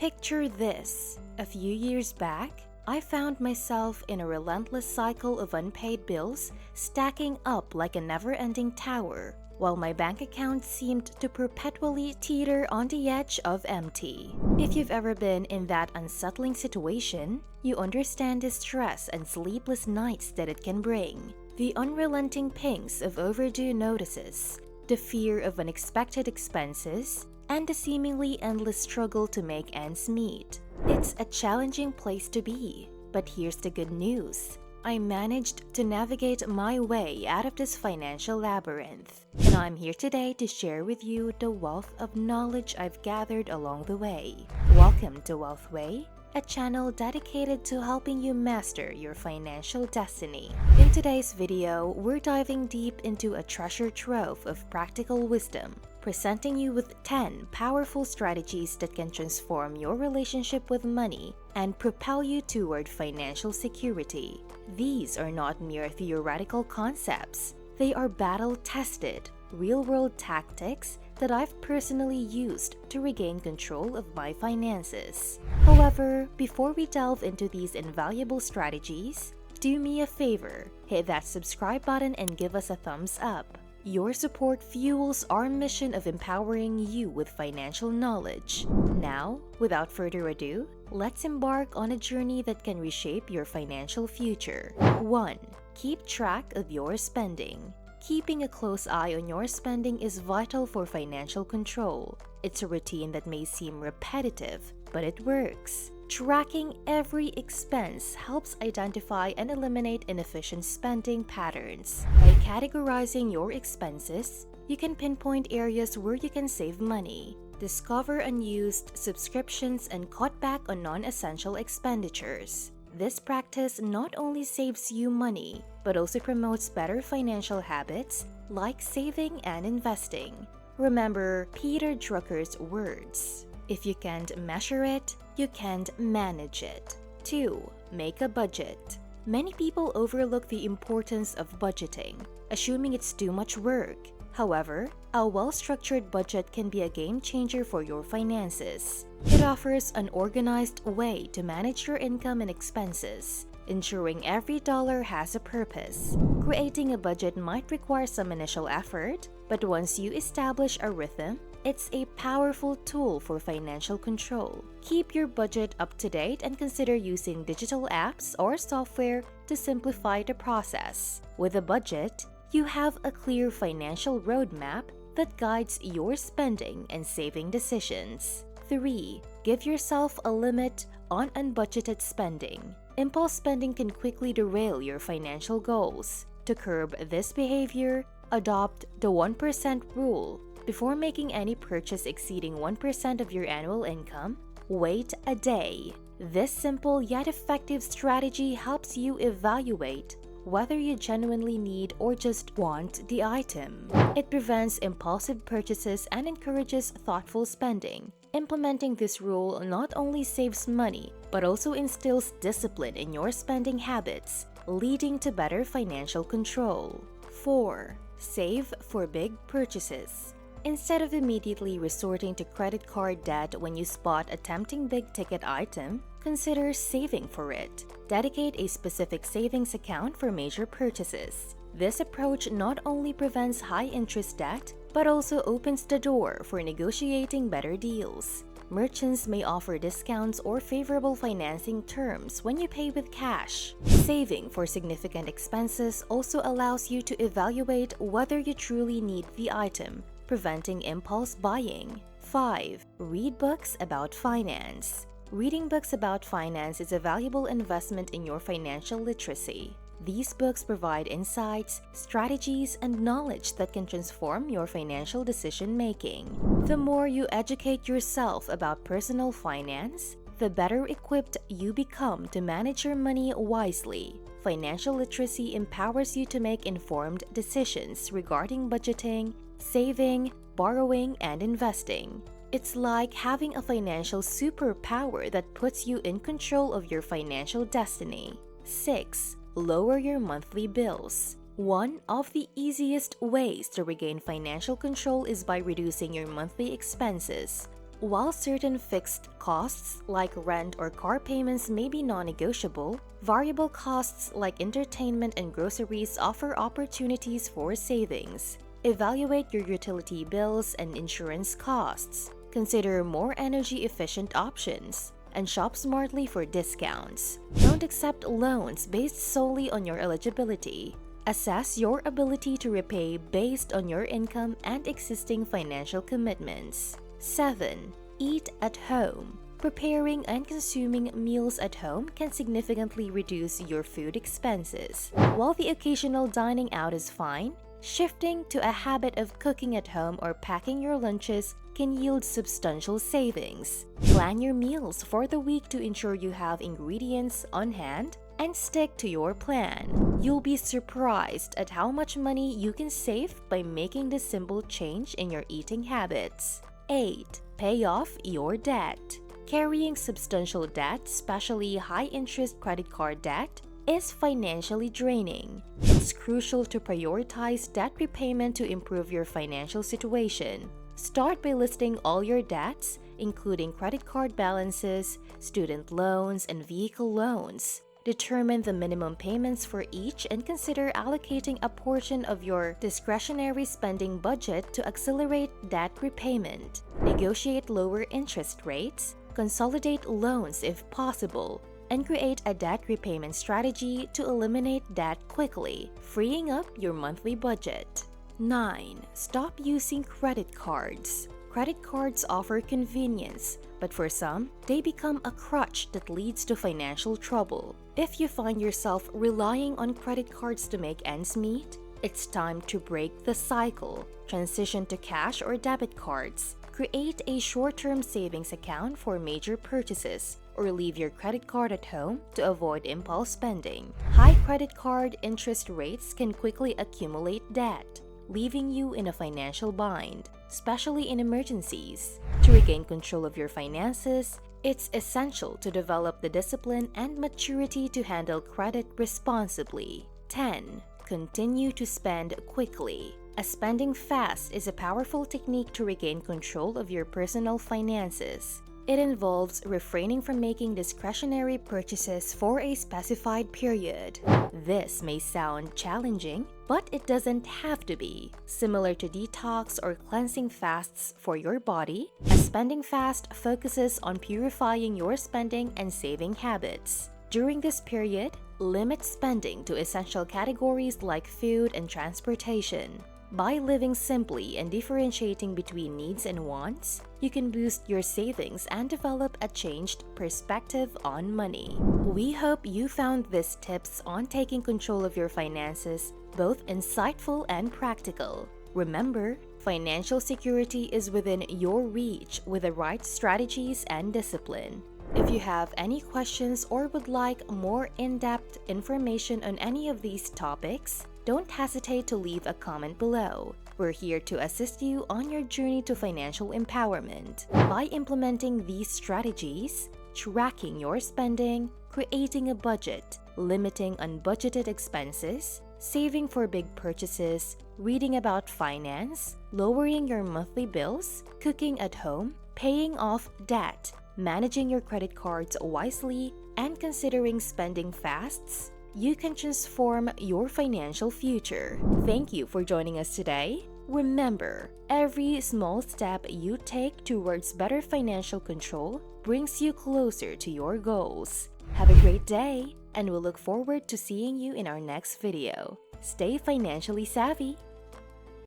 Picture this. A few years back, I found myself in a relentless cycle of unpaid bills stacking up like a never-ending tower, while my bank account seemed to perpetually teeter on the edge of empty. If you've ever been in that unsettling situation, you understand the stress and sleepless nights that it can bring, the unrelenting pings of overdue notices, the fear of unexpected expenses, and the seemingly endless struggle to make ends meet. It's a challenging place to be, but here's the good news. I managed to navigate my way out of this financial labyrinth, and I'm here today to share with you the wealth of knowledge I've gathered along the way. Welcome to Wealth Way, a channel dedicated to helping you master your financial destiny. In today's video, we're diving deep into a treasure trove of practical wisdom, presenting you with 10 powerful strategies that can transform your relationship with money and propel you toward financial security. These are not mere theoretical concepts. They are battle-tested, real-world tactics that I've personally used to regain control of my finances. However, before we delve into these invaluable strategies, do me a favor, hit that subscribe button and give us a thumbs up. Your support fuels our mission of empowering you with financial knowledge. Now, without further ado, let's embark on a journey that can reshape your financial future. 1. Keep track of your spending. Keeping a close eye on your spending is vital for financial control. It's a routine that may seem repetitive, but it works. Tracking every expense helps identify and eliminate inefficient spending patterns. By categorizing your expenses, you can pinpoint areas where you can save money, discover unused subscriptions, and cut back on non-essential expenditures. This practice not only saves you money, but also promotes better financial habits like saving and investing. Remember Peter Drucker's words: if you can't measure it, you can't manage it. 2. Make a budget. Many people overlook the importance of budgeting, assuming it's too much work. However, a well-structured budget can be a game changer for your finances. It offers an organized way to manage your income and expenses, ensuring every dollar has a purpose. Creating a budget might require some initial effort, but once you establish a rhythm, it's a powerful tool for financial control. Keep your budget up to date and consider using digital apps or software to simplify the process. With a budget, you have a clear financial roadmap that guides your spending and saving decisions. 3. Give yourself a limit on unbudgeted spending. Impulse spending can quickly derail your financial goals. To curb this behavior, adopt the 1% rule. Before making any purchase exceeding 1% of your annual income, wait a day. This simple yet effective strategy helps you evaluate whether you genuinely need or just want the item. It prevents impulsive purchases and encourages thoughtful spending. Implementing this rule not only saves money, but also instills discipline in your spending habits, leading to better financial control. 4. Save for big purchases. Instead of immediately resorting to credit card debt when you spot a tempting big-ticket item, consider saving for it. Dedicate a specific savings account for major purchases. This approach not only prevents high-interest debt, but also opens the door for negotiating better deals. Merchants may offer discounts or favorable financing terms when you pay with cash. Saving for significant expenses also allows you to evaluate whether you truly need the item, preventing impulse buying. 5. Read books about finance. Reading books about finance is a valuable investment in your financial literacy. These books provide insights, strategies, and knowledge that can transform your financial decision-making. The more you educate yourself about personal finance, the better equipped you become to manage your money wisely. Financial literacy empowers you to make informed decisions regarding budgeting, saving, borrowing, and investing. It's like having a financial superpower that puts you in control of your financial destiny. 6. Lower your monthly bills. One of the easiest ways to regain financial control is by reducing your monthly expenses. While certain fixed costs like rent or car payments may be non-negotiable, variable costs like entertainment and groceries offer opportunities for savings. Evaluate your utility bills and insurance costs. Consider more energy-efficient options, and shop smartly for discounts. Don't accept loans based solely on your eligibility. Assess your ability to repay based on your income and existing financial commitments. 7. Eat at home. Preparing and consuming meals at home can significantly reduce your food expenses. While the occasional dining out is fine, shifting to a habit of cooking at home or packing your lunches can yield substantial savings. Plan your meals for the week to ensure you have ingredients on hand and stick to your plan. You'll be surprised at how much money you can save by making this simple change in your eating habits. 8. Pay off your debt. Carrying substantial debt, especially high-interest credit card debt, is financially draining. It's crucial to prioritize debt repayment to improve your financial situation. Start by listing all your debts, including credit card balances, student loans, and vehicle loans. Determine the minimum payments for each and consider allocating a portion of your discretionary spending budget to accelerate debt repayment. Negotiate lower interest rates, consolidate loans if possible, and create a debt repayment strategy to eliminate debt quickly, freeing up your monthly budget. 9. Stop using credit cards. Credit cards offer convenience, but for some, they become a crutch that leads to financial trouble. If you find yourself relying on credit cards to make ends meet, it's time to break the cycle. Transition to cash or debit cards. Create a short-term savings account for major purchases, or leave your credit card at home to avoid impulse spending. High credit card interest rates can quickly accumulate debt, leaving you in a financial bind, especially in emergencies. To regain control of your finances, it's essential to develop the discipline and maturity to handle credit responsibly. 10. Continue to spend quickly. Spending fast is a powerful technique to regain control of your personal finances. It involves refraining from making discretionary purchases for a specified period. This may sound challenging, but it doesn't have to be. Similar to detox or cleansing fasts for your body, a spending fast focuses on purifying your spending and saving habits. During this period, limit spending to essential categories like food and transportation. By living simply and differentiating between needs and wants, you can boost your savings and develop a changed perspective on money. We hope you found these tips on taking control of your finances both insightful and practical. Remember, financial security is within your reach with the right strategies and discipline. If you have any questions or would like more in-depth information on any of these topics, don't hesitate to leave a comment below. We're here to assist you on your journey to financial empowerment. By implementing these strategies, tracking your spending, creating a budget, limiting unbudgeted expenses, saving for big purchases, reading about finance, lowering your monthly bills, cooking at home, paying off debt, managing your credit cards wisely, and considering spending fasts, you can transform your financial future. Thank you for joining us today. Remember, every small step you take towards better financial control brings you closer to your goals. Have a great day, and we'll look forward to seeing you in our next video. Stay financially savvy.